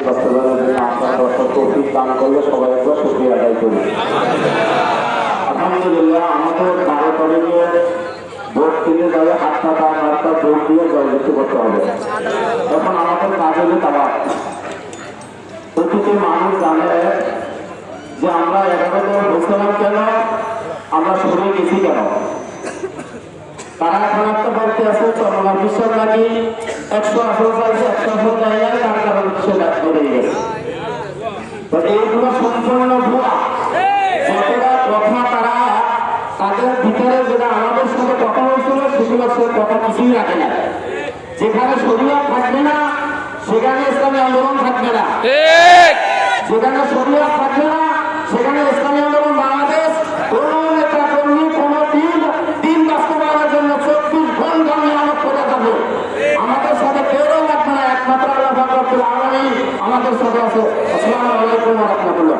বাস্তবায়নের জন্য আপনার তৌফিক দান করলে সবাই একবার শুকরিয়া আদায় করি। আলহামদুলিল্লাহ, আমাদের 12 তারিখে ভোট কিনে যাবে 8টা 9টা ভোট দিয়ে জয়যুক্ত করতে হবে। তখন আমাদের কাজ হলে তারা প্রতিটি মানুষ জানে যে আমরা 11 জন বুঝলাম কেন, আমরা সরিয়ে গেছি কেন। তারা এখন একটা বলতে আছে চরমার বিশ্বাস নাকি 100 আসন চাইছে, 100 আসন চাই না, তার কারণ সে বেড়ে গেছে। তো এইগুলো সম্পূর্ণ ভুয়া। যতটা কথা তারা তাদের ভিতরে যেটা আমাদের সাথে কথা হয়েছিল সেগুলো সে কথা কিছুই রাখে না। যেখানে শরিয়ত থাকবে না সেখানে ইসলামী আন্দোলন থাকবে না, যেখানে শরিয়ত থাকবে না সেখানে ইসলামী আন্দোলন বাংলাদেশ কোন নেতা কর্মী কোন দিন বাস্তবায়নের জন্য 24 ঘন্টা নিয়ামত করে যাবে। আমাদের সাথে কেউ লাগবে না, একমাত্র আল্লাহ পাক রব্বুল আলামিন আমাদের সাথে আছে। আসসালামু আলাইকুম ওয়া রাহমাতুল্লাহ।